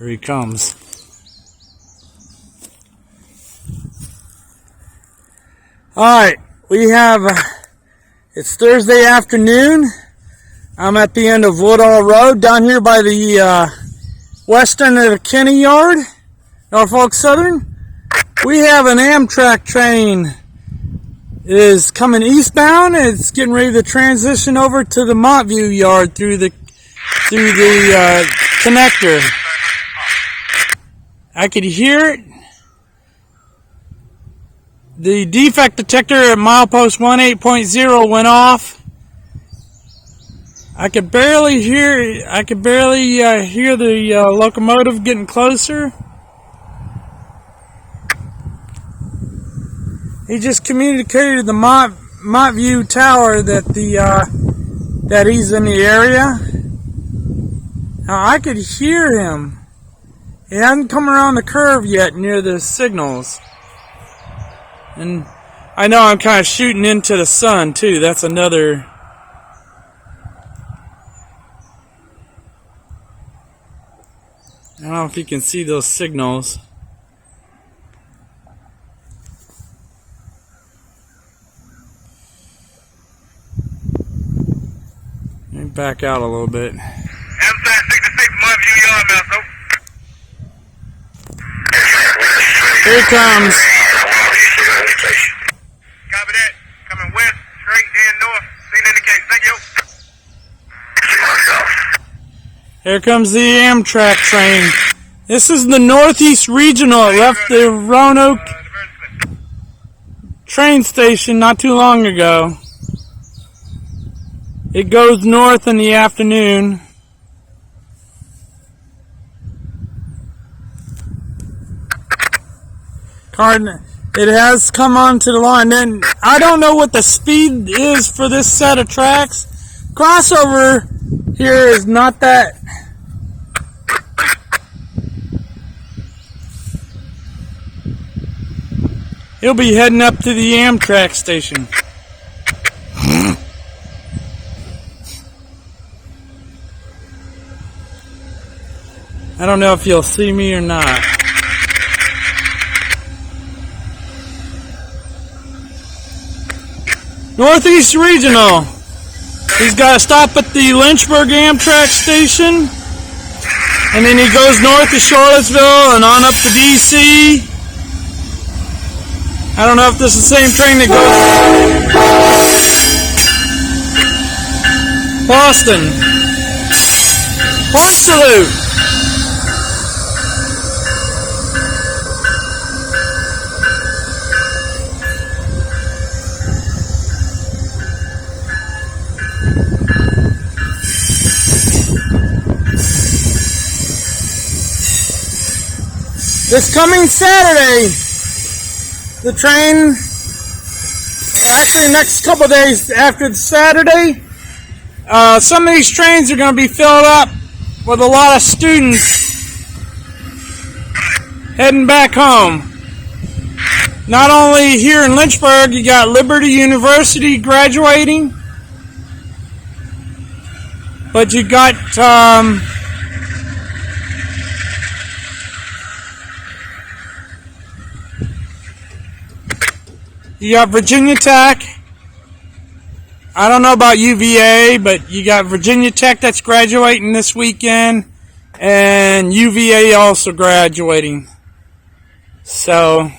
Here he comes. Alright, it's Thursday afternoon. I'm at the end of Woodall Road down here by the west end of the Kenny Yard, Norfolk Southern. We have an Amtrak train. It is coming eastbound. It's getting ready to transition over to the Montview yard through the connector. I could hear it. The defect detector at milepost 18.0 went off. I could barely hear the locomotive getting closer. He just communicated to the Montview tower that he's in the area. Now I could hear him. He hasn't come around the curve yet near the signals. And I know I'm kind of shooting into the sun too. That's another. I don't know if you can see those signals. Let me back out a little bit. Amtrak 66 montview yard now, so. Here it comes. Copy that. Coming west, straight, and north. Scene indicate. Thank you. Here comes the Amtrak train. This is the Northeast Regional. It left the Roanoke train station not too long ago. It goes north in the afternoon. It has come onto the line. And I don't know what the speed is for this set of tracks. Crossover here is not that. He'll be heading up to the Amtrak station. I don't know if you'll see me or not. Northeast Regional. He's got to stop at the Lynchburg Amtrak station. And then he goes north to Charlottesville and on up to DC. I don't know if this is the same train that goes Boston. Port salute. This coming Saturday, the train, actually next couple of days after the Saturday, some of these trains are going to be filled up with a lot of students heading back home. Not only here in Lynchburg, you got Liberty University graduating, but you got you got Virginia Tech. I don't know about UVA, but you got Virginia Tech that's graduating this weekend, and UVA also graduating. So,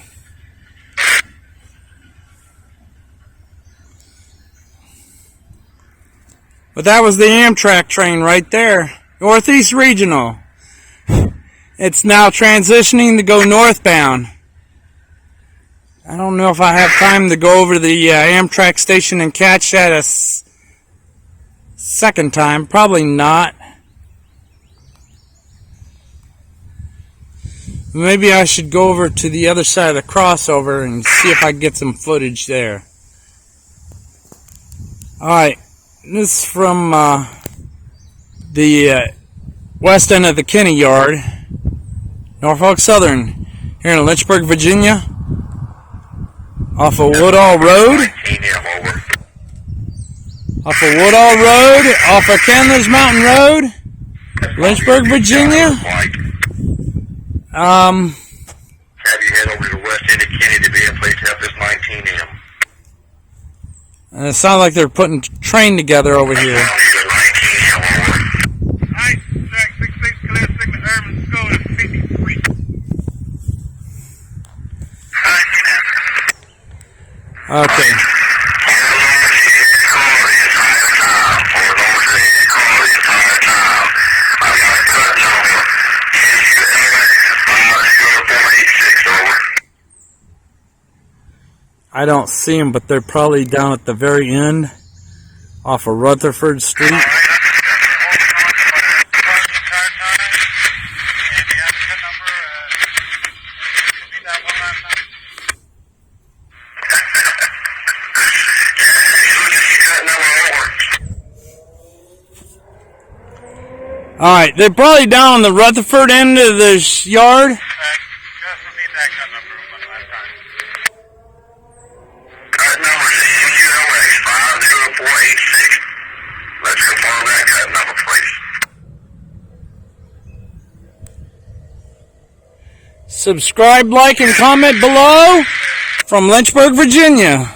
but that was the Amtrak train right there. Northeast Regional. It's now transitioning to go northbound. I don't know if I have time to go over to the Amtrak station and catch that a second time. Probably not. Maybe I should go over to the other side of the crossover and see if I can get some footage there. Alright, this is from the west end of the Kenny Yard, Norfolk Southern, here in Lynchburg, Virginia. Off of Woodall Road. Off of Woodall Road, off of Candler's Mountain Road, Lynchburg, Virginia. Have you head over to the west end of Kenny to be in place to help this 19 M. And it sounds like they're putting train together over here. Alright, track 66, clear signal, urban school to 53. Okay. I don't see them, but they're probably down at the very end off of Rutherford Street. Alright, they're probably down on the Rutherford end of the yard. Subscribe, like, and comment below from Lynchburg, Virginia.